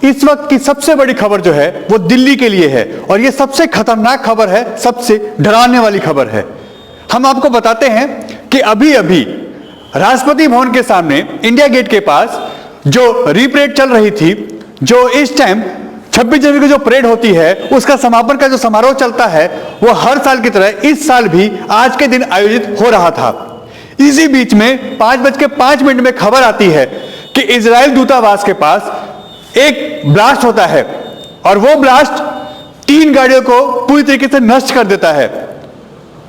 इस वक्त की सबसे बड़ी खबर जो है वो दिल्ली के लिए है और ये सबसे खतरनाक खबर है, सबसे डराने वाली खबर है। हम आपको बताते हैं कि अभी अभी राष्ट्रपति भवन के सामने इंडिया गेट के पास जो रीपरेड चल रही थी, जो इस टाइम 26 जनवरी को जो परेड होती है उसका समापन का जो समारोह चलता है, वो हर साल की तरह इस साल भी आज के दिन आयोजित हो रहा था। इसी बीच में 5:05 में खबर आती है कि इजराइल दूतावास के पास एक ब्लास्ट होता है और वो ब्लास्ट 3 गाड़ियों को पूरी तरीके से नष्ट कर देता है।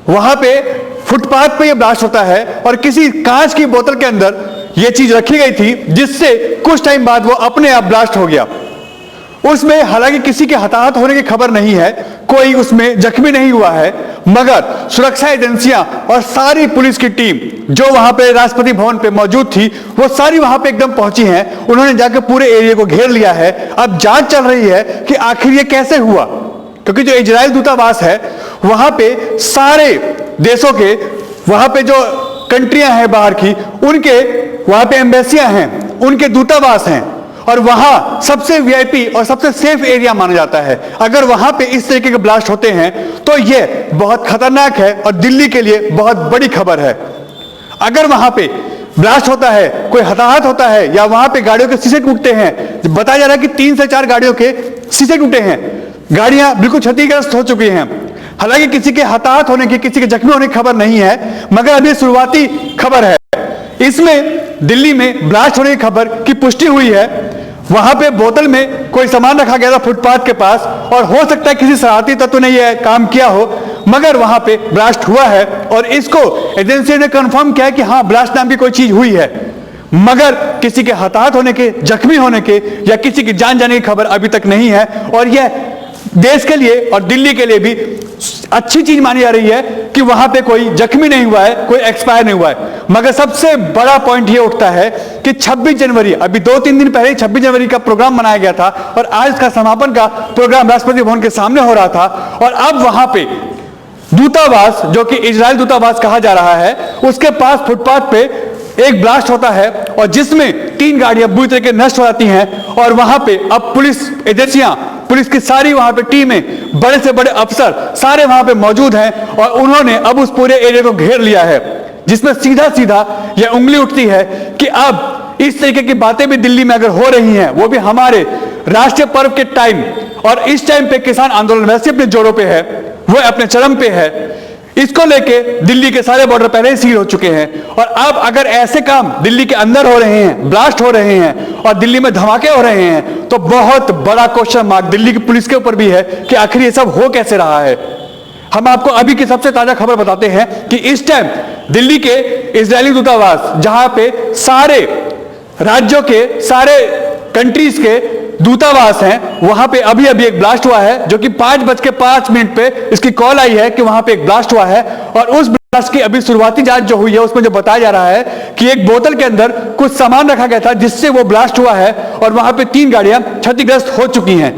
वहां पे फुटपाथ पे ये ब्लास्ट होता है और किसी कांच की बोतल के अंदर ये चीज रखी गई थी, जिससे कुछ टाइम बाद वो अपने आप ब्लास्ट हो गया। उसमें हालांकि किसी के हताहत होने की खबर नहीं है, कोई उसमें जख्मी नहीं हुआ है, मगर सुरक्षा एजेंसियां और सारी पुलिस की टीम जो वहां पे राष्ट्रपति भवन पे मौजूद थी, वो सारी वहां पे एकदम पहुंची हैं। उन्होंने जाकर पूरे एरिया को घेर लिया है। अब जांच चल रही है कि आखिर ये कैसे हुआ, क्योंकि जो इजराइल दूतावास है वहां पे सारे देशों के, वहां पे जो कंट्रियां हैं बाहर की, उनके वहां पे एम्बेसियां हैं, उनके दूतावास हैं और वहां सबसे वीआईपी और सबसे सेफ एरिया माना जाता है। अगर वहां पे इस तरीके के ब्लास्ट होते हैं तो यह बहुत खतरनाक है और दिल्ली के लिए बहुत बड़ी खबर है। अगर वहां पे ब्लास्ट होता है, कोई हताहत होता है या वहां पे गाड़ियों के शीशे टूटते हैं, बताया जा रहा है कि 3 से 4 गाड़ियों के शीशे टूटे हैं, गाड़ियां बिल्कुल क्षतिग्रस्त हो चुकी हैं। हालांकि किसी के हताहत होने की, किसी के जख्मी होने की खबर नहीं है, मगर अभी शुरुआती खबर है। इसमें दिल्ली में ब्लास्ट होने की खबर की पुष्टि हुई है। वहां पे बोतल में कोई सामान रखा गया था फुटपाथ के पास और हो सकता है किसी शरारती तत्व ने यह काम किया हो, मगर वहां पे ब्लास्ट हुआ है और इसको एजेंसी ने कंफर्म किया है कि हाँ, ब्लास्ट नाम की कोई चीज हुई है, मगर किसी के हताहत होने के, जख्मी होने के या किसी की जान जाने की खबर अभी तक नहीं है। और यह देश के लिए और दिल्ली के लिए भी अच्छी चीज मानी जा रही है कि वहां पे कोई जख्मी नहीं हुआ है, कोई एक्सपायर नहीं हुआ है। मगर सबसे बड़ा पॉइंट ये उठता है कि 26 जनवरी, अभी 2-3 दिन पहले 26 जनवरी का प्रोग्राम मनाया गया था और आज का समापन का प्रोग्राम राष्ट्रपति भवन के सामने हो रहा था और अब वहां पे दूतावास, जो कि इजराइल दूतावास कहा जा रहा है, उसके पास फुटपाथ पे एक ब्लास्ट होता है और जिसमें 3 गाड़ियां बुरी तरीके नष्ट हो जाती हैं और वहां पे अब पुलिस एजेंसियां, पुलिस की सारी वहां पे टीमें, बड़े से बड़े अफसर सारे वहां पे मौजूद हैं और उन्होंने अब उस पूरे एरिया को घेर लिया है, जिसमें सीधा सीधा यह उंगली उठती है कि अब इस तरीके की बातें भी दिल्ली में अगर हो रही हैं, वो भी हमारे राष्ट्रीय पर्व के टाइम, और इस टाइम पे किसान आंदोलन वैसे अपने जोरों पे है, वो अपने चरम पे है, इसको लेके दिल्ली के सारे बॉर्डर पहले ही सील हो चुके हैं। और अब अगर ऐसे काम दिल्ली के अंदर हो रहे हैं, ब्लास्ट हो रहे हैं और दिल्ली में धमाके हो रहे हैं, तो बहुत बड़ा क्वेश्चन मार्क दिल्ली की पुलिस के ऊपर भी है कि आखिर ये सब हो कैसे रहा है। हम आपको अभी की सबसे ताजा खबर बताते हैं कि इस टाइम दिल्ली के इजरायली दूतावास, जहां पे सारे राज्यों के, सारे कंट्रीज के दूतावास हैं, वहां पे अभी अभी एक ब्लास्ट हुआ है, जो कि 5:05 पे इसकी कॉल आई है कि वहां पे एक ब्लास्ट हुआ है। और उस ब्लास्ट की अभी शुरुआती जांच जो हुई है उसमें जो बताया जा रहा है कि एक बोतल के अंदर कुछ सामान रखा गया था जिससे वो ब्लास्ट हुआ है और वहां पे 3 गाड़ियां क्षतिग्रस्त हो चुकी हैं।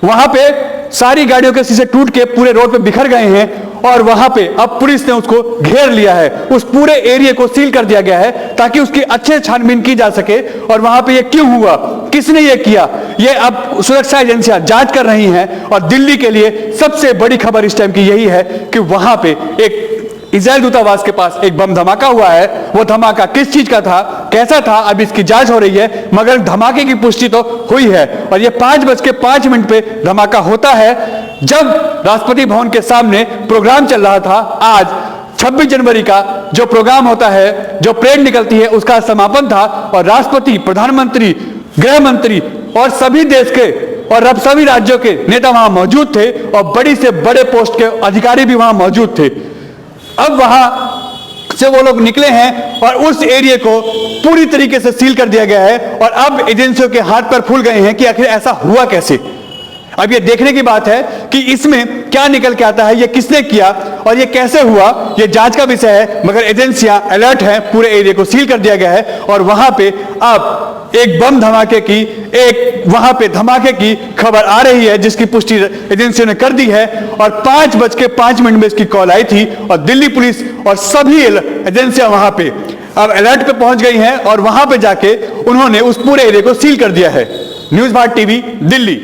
वहां पे सारी गाड़ियों के शीशे टूट के पूरे रोड पे बिखर गए हैं और वहां पे अब पुलिस ने उसको घेर लिया है। उस पूरे एरिया को सील कर दिया गया है ताकि उसकी अच्छे छानबीन की जा सके और वहां पे ये क्यों हुआ, किसने ये किया, ये अब सुरक्षा एजेंसियां जांच कर रही हैं। और दिल्ली के लिए सबसे बड़ी खबर इस टाइम की यही है कि वहां पे एक इजराइल दूतावास के पास एक बम धमाका हुआ है। वो धमाका किस चीज का था, कैसा था, अब इसकी जांच हो रही है, मगर धमाके की पुष्टि तो हुई है। और ये 5:05 पे धमाका होता है जब राष्ट्रपति भवन के सामने प्रोग्राम चल रहा था। आज 26 जनवरी का जो प्रोग्राम होता है, जो परेड निकलती है, उसका समापन था और राष्ट्रपति, प्रधानमंत्री, गृह मंत्री और सभी देश के और अब सभी राज्यों के नेता वहां मौजूद थे और बड़ी से बड़े पोस्ट के अधिकारी भी वहां मौजूद थे। अब वहां से वो लोग निकले हैं और उस एरिया को पूरी तरीके से सील कर दिया गया है और अब एजेंसियों के हाथ पर फूल गए हैं कि आखिर ऐसा हुआ कैसे। अब ये देखने की बात है कि इसमें क्या निकल के आता है, ये किसने किया और ये कैसे हुआ, ये जांच का विषय है। मगर एजेंसियां अलर्ट हैं, पूरे एरिया को सील कर दिया गया है और वहां पे अब एक बम धमाके की, एक वहां पे धमाके की खबर आ रही है जिसकी पुष्टि एजेंसियों ने कर दी है। और 5:05 में इसकी कॉल आई थी और दिल्ली पुलिस और सभी एजेंसियां वहां पे अब अलर्ट पे पहुंच गई हैं और वहां पे जाके उन्होंने उस पूरे एरिया को सील कर दिया है। News Bharat TV, Delhi.